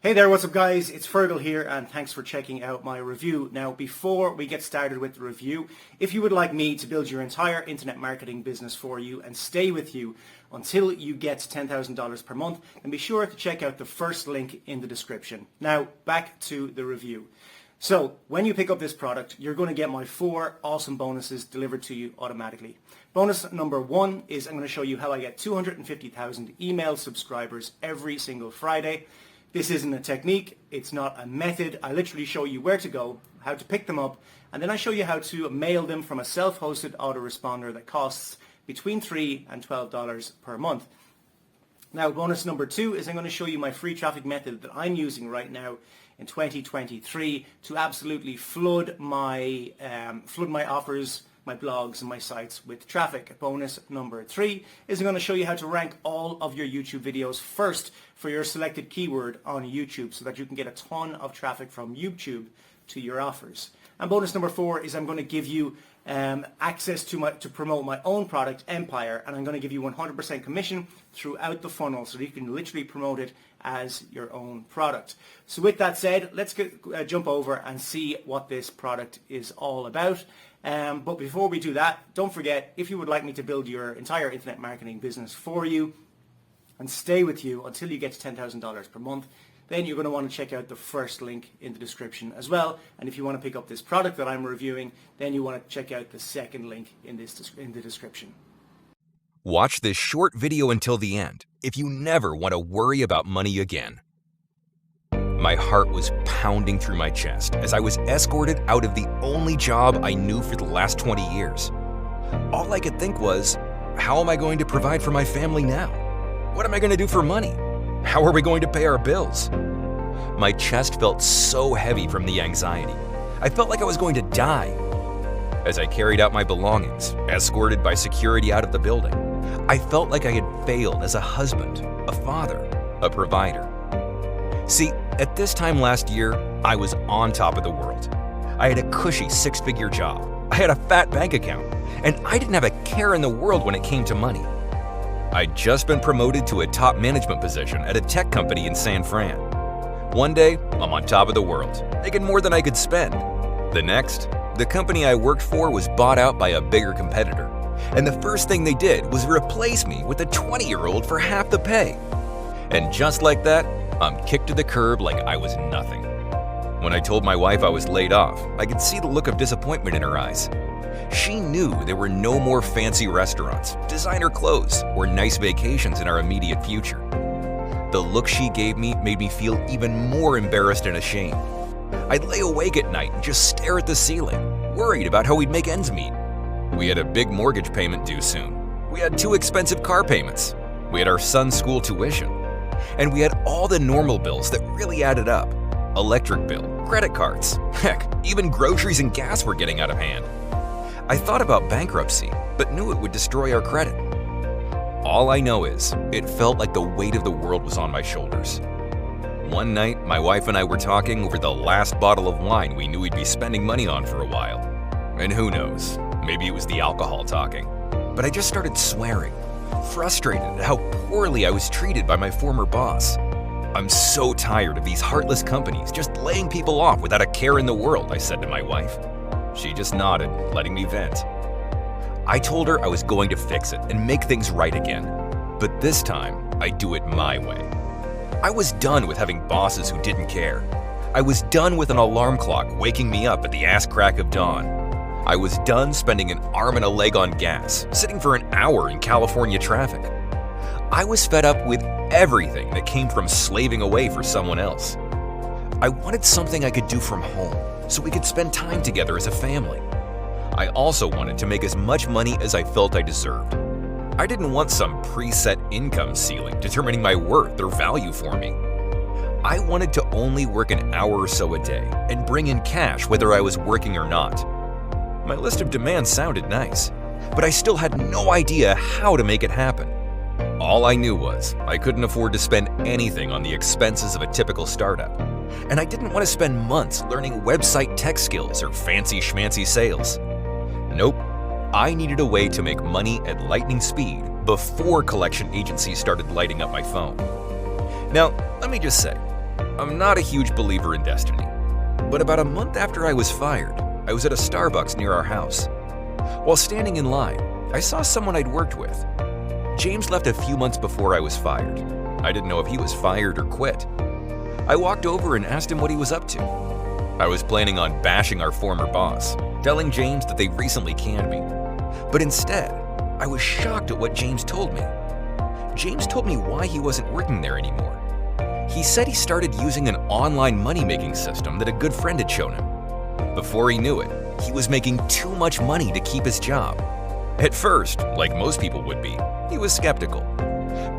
Hey there, what's up guys? It's Fergal here and thanks for checking out my review. Now before we get started with the review, if you would like me to build your entire internet marketing business for you and stay with you until you get $10,000 per month, then be sure to check out the first link in the description. Now back to the review. So when you pick up this product, you're going to get my 4 awesome bonuses delivered to you automatically. Bonus number 1 is I'm going to show you how I get 250,000 email subscribers every single Friday. This isn't a technique, it's not a method. I literally show you where to go, how to pick them up, and then I show you how to mail them from a self-hosted autoresponder that costs between $3 and $12 per month. Now bonus number 2 is I'm going to show you my free traffic method that I'm using right now in 2023 to absolutely flood my offers, my blogs and my sites with traffic. Bonus number 3 is I'm going to show you how to rank all of your YouTube videos first for your selected keyword on YouTube so that you can get a ton of traffic from YouTube to your offers. And bonus number 4 is I'm going to give you access to promote my own product, Empire, and I'm going to give you 100% commission throughout the funnel so that you can literally promote it as your own product. So with that said, let's jump over and see what this product is all about. But before we do that, don't forget, if you would like me to build your entire internet marketing business for you and stay with you until you get to $10,000 per month, then you're going to want to check out the first link in the description as well. And if you want to pick up this product that I'm reviewing, then you want to check out the second link in the description. Watch this short video until the end if you never want to worry about money again. My heart was pounding through my chest as I was escorted out of the only job I knew for the last 20 years. All I could think was, how am I going to provide for my family now? What am I going to do for money? How are we going to pay our bills? My chest felt so heavy from the anxiety. I felt like I was going to die. As I carried out my belongings, escorted by security out of the building, I felt like I had failed as a husband, a father, a provider. See, at this time last year, I was on top of the world. I had a cushy 6-figure job. I had a fat bank account, and I didn't have a care in the world when it came to money. I'd just been promoted to a top management position at a tech company in San Fran. One day, I'm on top of the world, making more than I could spend. The next, the company I worked for was bought out by a bigger competitor, and the first thing they did was replace me with a 20-year-old for half the pay. And just like that, I'm kicked to the curb like I was nothing. When I told my wife I was laid off, I could see the look of disappointment in her eyes. She knew there were no more fancy restaurants, designer clothes, or nice vacations in our immediate future. The look she gave me made me feel even more embarrassed and ashamed. I'd lay awake at night and just stare at the ceiling, worried about how we'd make ends meet. We had a big mortgage payment due soon. We had 2 expensive car payments. We had our son's school tuition. And we had all the normal bills that really added up. Electric bill, credit cards, heck, even groceries and gas were getting out of hand. I thought about bankruptcy, but knew it would destroy our credit. All I know is, it felt like the weight of the world was on my shoulders. One night, my wife and I were talking over the last bottle of wine we knew we'd be spending money on for a while. And who knows, maybe it was the alcohol talking. But I just started swearing, frustrated at how poorly I was treated by my former boss. I'm so tired of these heartless companies just laying people off without a care in the world, I said to my wife. She just nodded, letting me vent. I told her I was going to fix it and make things right again. But this time, I'd do it my way. I was done with having bosses who didn't care. I was done with an alarm clock waking me up at the ass crack of dawn. I was done spending an arm and a leg on gas, sitting for an hour in California traffic. I was fed up with everything that came from slaving away for someone else. I wanted something I could do from home, so we could spend time together as a family. I also wanted to make as much money as I felt I deserved. I didn't want some preset income ceiling determining my worth or value for me. I wanted to only work an hour or so a day and bring in cash whether I was working or not. My list of demands sounded nice, but I still had no idea how to make it happen. All I knew was I couldn't afford to spend anything on the expenses of a typical startup, and I didn't want to spend months learning website tech skills or fancy schmancy sales. Nope, I needed a way to make money at lightning speed before collection agencies started lighting up my phone. Now, let me just say, I'm not a huge believer in destiny. But about a month after I was fired, I was at a Starbucks near our house. While standing in line, I saw someone I'd worked with. James left a few months before I was fired. I didn't know if he was fired or quit. I walked over and asked him what he was up to. I was planning on bashing our former boss, telling James that they recently canned me. But instead, I was shocked at what James told me. James told me why he wasn't working there anymore. He said he started using an online money-making system that a good friend had shown him. Before he knew it, he was making too much money to keep his job. At first, like most people would be, he was skeptical.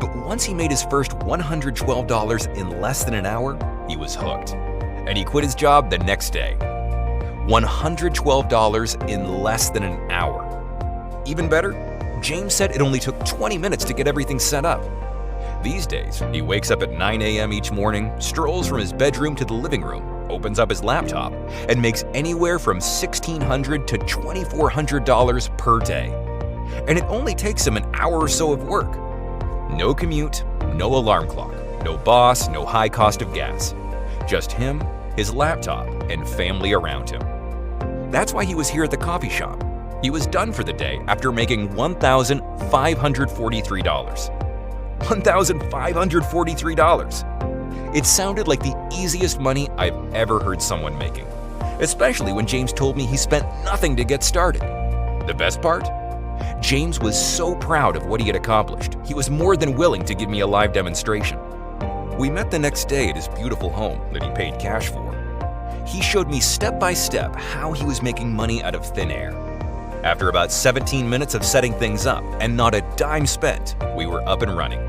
But once he made his first $112 in less than an hour, he was hooked. And he quit his job the next day. $112 in less than an hour. Even better, James said it only took 20 minutes to get everything set up. These days, he wakes up at 9 a.m. each morning, strolls from his bedroom to the living room, opens up his laptop, and makes anywhere from $1,600 to $2,400 per day. And it only takes him an hour or so of work. No commute, no alarm clock, no boss, no high cost of gas. Just him, his laptop, and family around him. That's why he was here at the coffee shop. He was done for the day after making $1,543. $1,543. It sounded like the easiest money I've ever heard someone making, especially when James told me he spent nothing to get started. The best part? James was so proud of what he had accomplished, he was more than willing to give me a live demonstration. We met the next day at his beautiful home that he paid cash for. He showed me step by step how he was making money out of thin air. After about 17 minutes of setting things up and not a dime spent, we were up and running.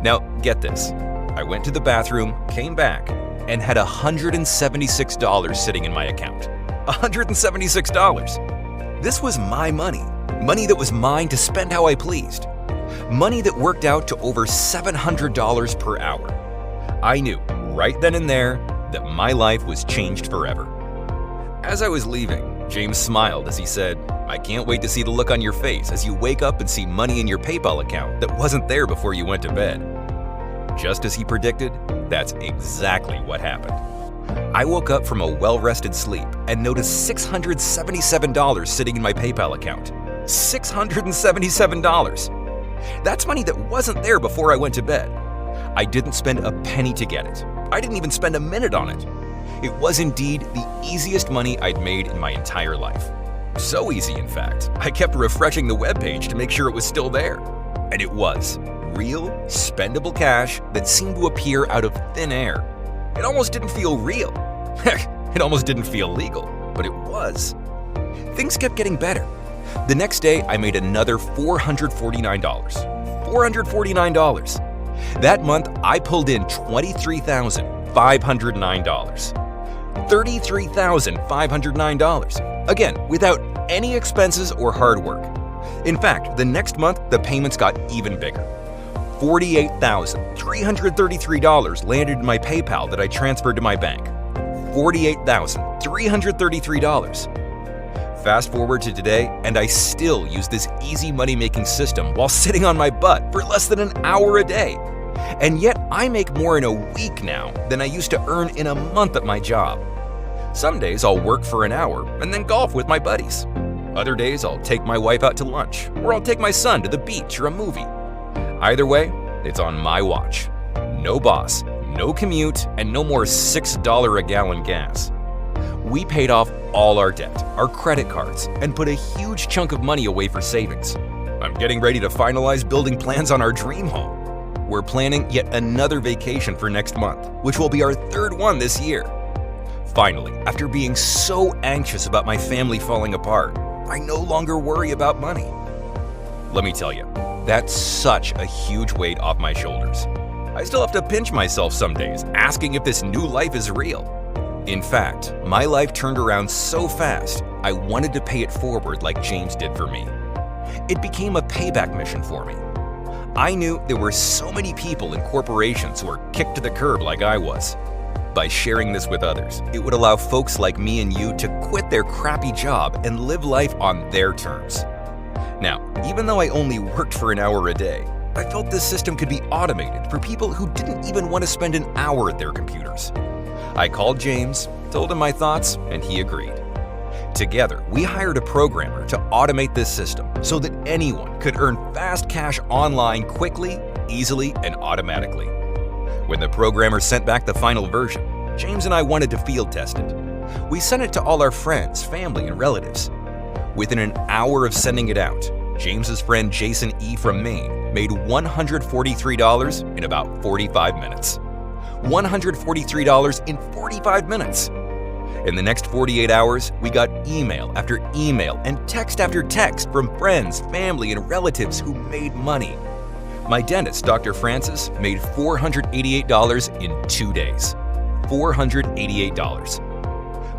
Now, get this. I went to the bathroom, came back, and had $176 sitting in my account. $176! This was my money. Money that was mine to spend how I pleased. Money that worked out to over $700 per hour. I knew, right then and there, that my life was changed forever. As I was leaving, James smiled as he said, "I can't wait to see the look on your face as you wake up and see money in your PayPal account that wasn't there before you went to bed." Just as he predicted, that's exactly what happened. I woke up from a well-rested sleep and noticed $677 sitting in my PayPal account. $677! That's money that wasn't there before I went to bed. I didn't spend a penny to get it. I didn't even spend a minute on it. It was indeed the easiest money I'd made in my entire life. So easy, in fact, I kept refreshing the webpage to make sure it was still there. And it was. Real, spendable cash that seemed to appear out of thin air. It almost didn't feel real. Heck, it almost didn't feel legal, but it was. Things kept getting better. The next day, I made another $449. $449. That month, I pulled in $23,509. $33,509. Again, without any expenses or hard work. In fact, the next month, the payments got even bigger. $48,333 landed in my PayPal that I transferred to my bank. $48,333. Fast forward to today, and I still use this easy money-making system while sitting on my butt for less than an hour a day. And yet, I make more in a week now than I used to earn in a month at my job. Some days I'll work for an hour and then golf with my buddies. Other days I'll take my wife out to lunch, or I'll take my son to the beach or a movie. Either way, it's on my watch. No boss, no commute, and no more $6 a gallon gas. We paid off all our debt, our credit cards, and put a huge chunk of money away for savings. I'm getting ready to finalize building plans on our dream home. We're planning yet another vacation for next month, which will be our third one this year. Finally, after being so anxious about my family falling apart, I no longer worry about money. Let me tell you, that's such a huge weight off my shoulders. I still have to pinch myself some days, asking if this new life is real. In fact, my life turned around so fast, I wanted to pay it forward like James did for me. It became a payback mission for me. I knew there were so many people and corporations who were kicked to the curb like I was. By sharing this with others, it would allow folks like me and you to quit their crappy job and live life on their terms. Now, even though I only worked for an hour a day, I felt this system could be automated for people who didn't even want to spend an hour at their computers. I called James, told him my thoughts, and he agreed. Together, we hired a programmer to automate this system so that anyone could earn fast cash online quickly, easily, and automatically. When the programmer sent back the final version, James and I wanted to field test it. We sent it to all our friends, family, and relatives. Within an hour of sending it out, James's friend Jason E. from Maine made $143 in about 45 minutes. $143 in 45 minutes! In the next 48 hours, we got email after email and text after text from friends, family, and relatives who made money. My dentist, Dr. Francis, made $488 in 2 days. $488.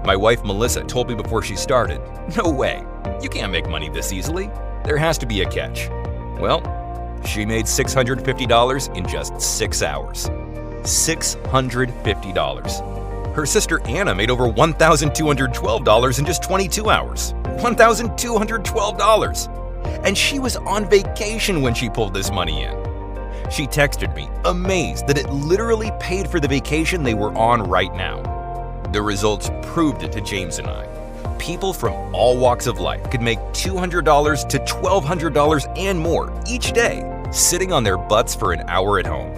My wife, Melissa, told me before she started, "No way, you can't make money this easily. There has to be a catch." Well, she made $650 in just 6 hours. $650. Her sister Anna made over $1,212 in just 22 hours. $1,212! And she was on vacation when she pulled this money in. She texted me, amazed that it literally paid for the vacation they were on right now. The results proved it to James and I. People from all walks of life could make $200 to $1,200 and more each day, sitting on their butts for an hour at home.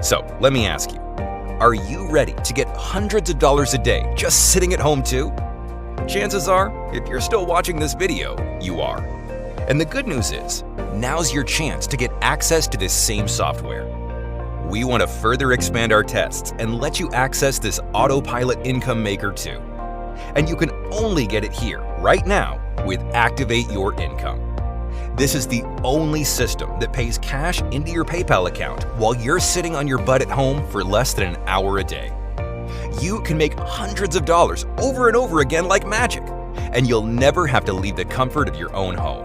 So, let me ask you, are you ready to get hundreds of dollars a day just sitting at home too? Chances are, if you're still watching this video, you are. And the good news is, now's your chance to get access to this same software. We want to further expand our tests and let you access this autopilot income maker too. And you can only get it here, right now, with Activate Your Income. This is the only system that pays cash into your PayPal account while you're sitting on your butt at home for less than an hour a day. You can make hundreds of dollars over and over again like magic, and you'll never have to leave the comfort of your own home.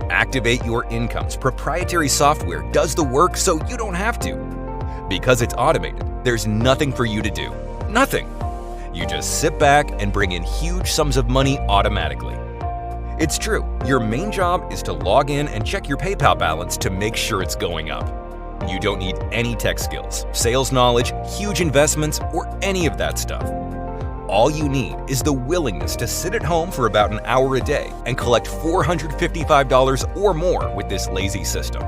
Activate Your Income's proprietary software does the work so you don't have to. Because it's automated, there's nothing for you to do. Nothing. You just sit back and bring in huge sums of money automatically. It's true, your main job is to log in and check your PayPal balance to make sure it's going up. You don't need any tech skills, sales knowledge, huge investments, or any of that stuff. All you need is the willingness to sit at home for about an hour a day and collect $455 or more with this lazy system.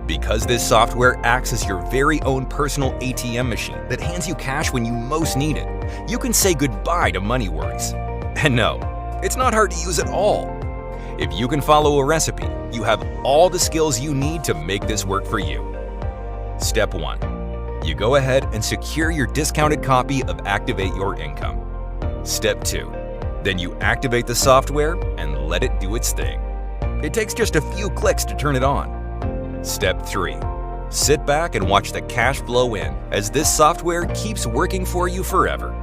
Because this software acts as your very own personal ATM machine that hands you cash when you most need it, you can say goodbye to money worries. And no, it's not hard to use at all. If you can follow a recipe, you have all the skills you need to make this work for you. Step 1. You go ahead and secure your discounted copy of Activate Your Income. Step 2. Then you activate the software and let it do its thing. It takes just a few clicks to turn it on. Step 3. Sit back and watch the cash flow in as this software keeps working for you forever.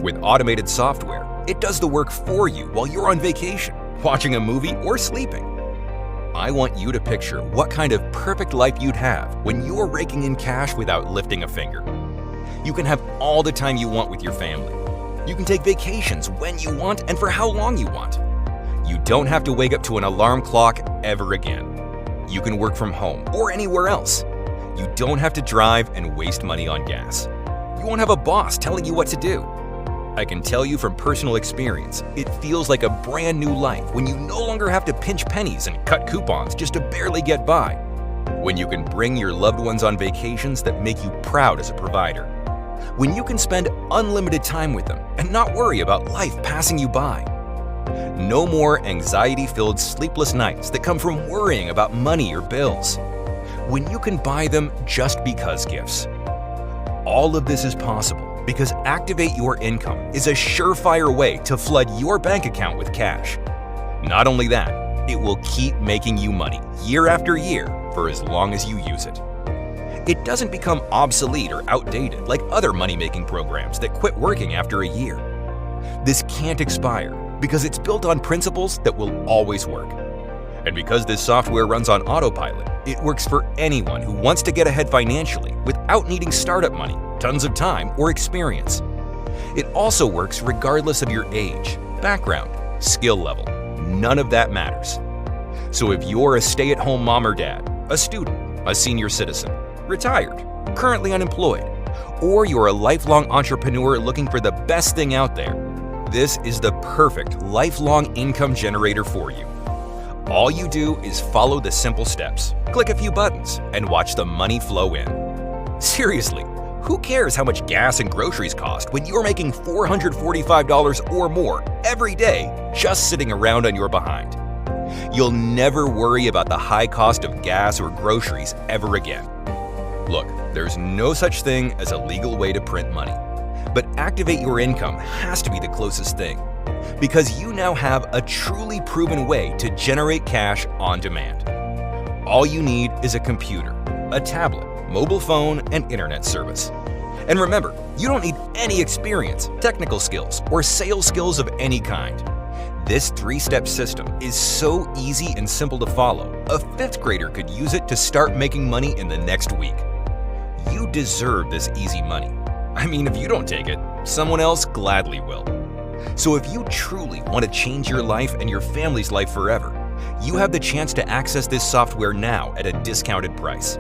With automated software, it does the work for you while you're on vacation, watching a movie, or sleeping. I want you to picture what kind of perfect life you'd have when you're raking in cash without lifting a finger. You can have all the time you want with your family. You can take vacations when you want and for how long you want. You don't have to wake up to an alarm clock ever again. You can work from home or anywhere else. You don't have to drive and waste money on gas. You won't have a boss telling you what to do. I can tell you from personal experience, it feels like a brand new life when you no longer have to pinch pennies and cut coupons just to barely get by. When you can bring your loved ones on vacations that make you proud as a provider. When you can spend unlimited time with them and not worry about life passing you by. No more anxiety-filled sleepless nights that come from worrying about money or bills. When you can buy them just because gifts. All of this is possible because Activate Your Income is a surefire way to flood your bank account with cash. Not only that, it will keep making you money year after year for as long as you use it. It doesn't become obsolete or outdated like other money-making programs that quit working after a year. This can't expire because it's built on principles that will always work. And because this software runs on autopilot, it works for anyone who wants to get ahead financially without needing startup money, tons of time, or experience. It also works regardless of your age, background, skill level. None of that matters. So if you're a stay-at-home mom or dad, a student, a senior citizen, retired, currently unemployed, or you're a lifelong entrepreneur looking for the best thing out there, this is the perfect lifelong income generator for you. All you do is follow the simple steps, click a few buttons, and watch the money flow in. Seriously, who cares how much gas and groceries cost when you're making $445 or more every day just sitting around on your behind? You'll never worry about the high cost of gas or groceries ever again. Look, there's no such thing as a legal way to print money, but Activate Your Income has to be the closest thing, because you now have a truly proven way to generate cash on demand. All you need is a computer, a tablet, mobile phone, and internet service. And remember, you don't need any experience, technical skills, or sales skills of any kind. This 3-step system is so easy and simple to follow, a 5th grader could use it to start making money in the next week. You deserve this easy money. I mean, if you don't take it, someone else gladly will. So if you truly want to change your life and your family's life forever, you have the chance to access this software now at a discounted price.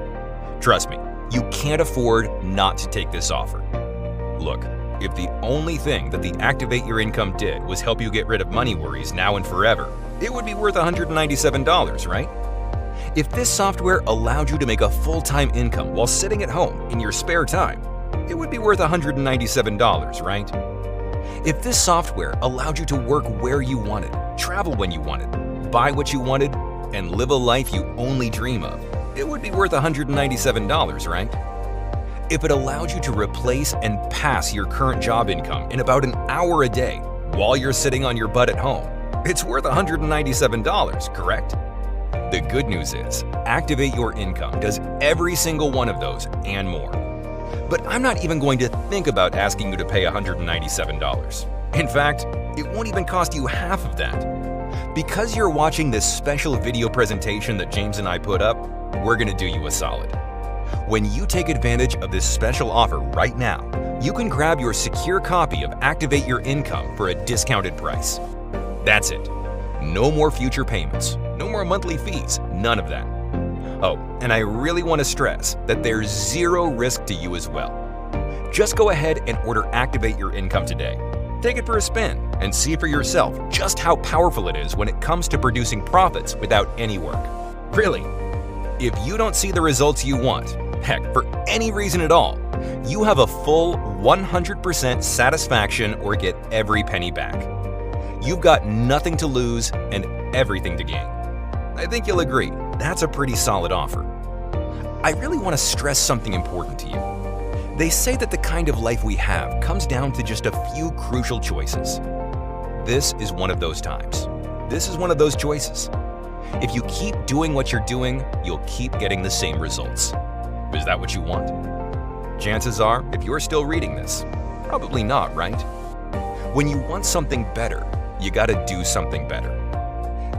Trust me, you can't afford not to take this offer. Look, if the only thing that the Activate Your Income did was help you get rid of money worries now and forever, it would be worth $197, right? If this software allowed you to make a full-time income while sitting at home in your spare time, it would be worth $197, right? If this software allowed you to work where you wanted, travel when you wanted, buy what you wanted, and live a life you only dream of, it would be worth $197, right? If it allowed you to replace and pass your current job income in about an hour a day while you're sitting on your butt at home, it's worth $197, correct? The good news is, Activate Your Income does every single one of those and more. But I'm not even going to think about asking you to pay $197. In fact, it won't even cost you half of that. Because you're watching this special video presentation that James and I put up, we're going to do you a solid. When you take advantage of this special offer right now, you can grab your secure copy of Activate Your Income for a discounted price. That's it. No more future payments, no more monthly fees, none of that. Oh, and I really want to stress that there's zero risk to you as well. Just go ahead and order Activate Your Income today. Take it for a spin and see for yourself just how powerful it is when it comes to producing profits without any work. Really, if you don't see the results you want, heck, for any reason at all, you have a full 100% satisfaction or get every penny back. You've got nothing to lose and everything to gain. I think you'll agree, that's a pretty solid offer. I really want to stress something important to you. They say that the kind of life we have comes down to just a few crucial choices. This is one of those times. This is one of those choices. If you keep doing what you're doing, you'll keep getting the same results. Is that what you want? Chances are, if you're still reading this, probably not, right? When you want something better, you gotta do something better.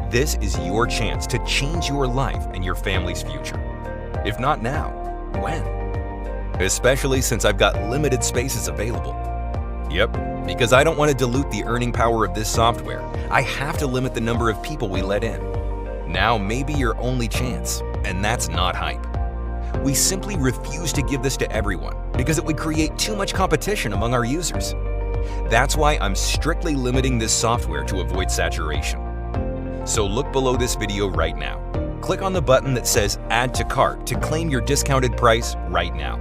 This is your chance to change your life and your family's future. If not now, when? Especially since I've got limited spaces available. Yep, because I don't want to dilute the earning power of this software, I have to limit the number of people we let in. Now may be your only chance, and that's not hype. We simply refuse to give this to everyone because it would create too much competition among our users. That's why I'm strictly limiting this software to avoid saturation. So look below this video right now. Click on the button that says Add to Cart to claim your discounted price right now.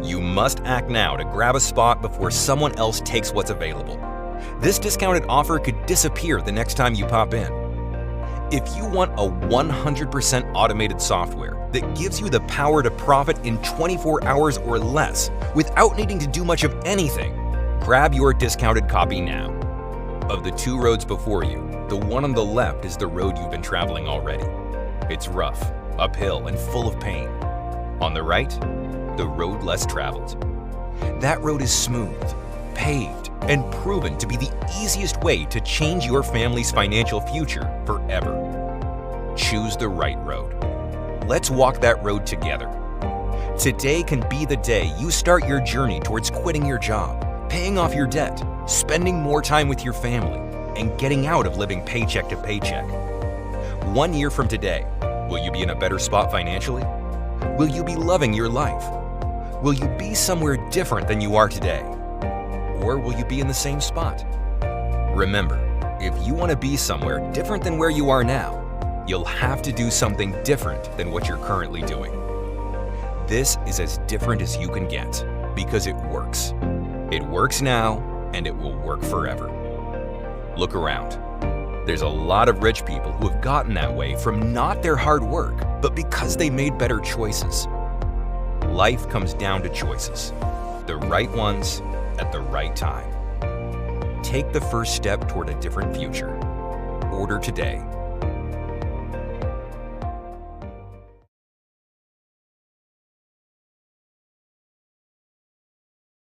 You must act now to grab a spot before someone else takes what's available. This discounted offer could disappear the next time you pop in. If you want a 100% automated software that gives you the power to profit in 24 hours or less without needing to do much of anything, grab your discounted copy now. Of the two roads before you, the one on the left is the road you've been traveling already. It's rough, uphill, and full of pain. On the right, the road less traveled. That road is smooth, paved, and proven to be the easiest way to change your family's financial future forever. Choose the right road. Let's walk that road together. Today can be the day you start your journey towards quitting your job, paying off your debt, spending more time with your family, and getting out of living paycheck to paycheck. 1 year from today, Will you be in a better spot financially? Will you be loving your life? Will you be somewhere different than you are today? Or will you be in the same spot? Remember, if you want to be somewhere different than where you are now, you'll have to do something different than what you're currently doing. This is as different as you can get because it works. It works now, and it will work forever. Look around. There's a lot of rich people who have gotten that way from not their hard work, but because they made better choices. Life comes down to choices, the right ones at the right time. Take the first step toward a different future. Order today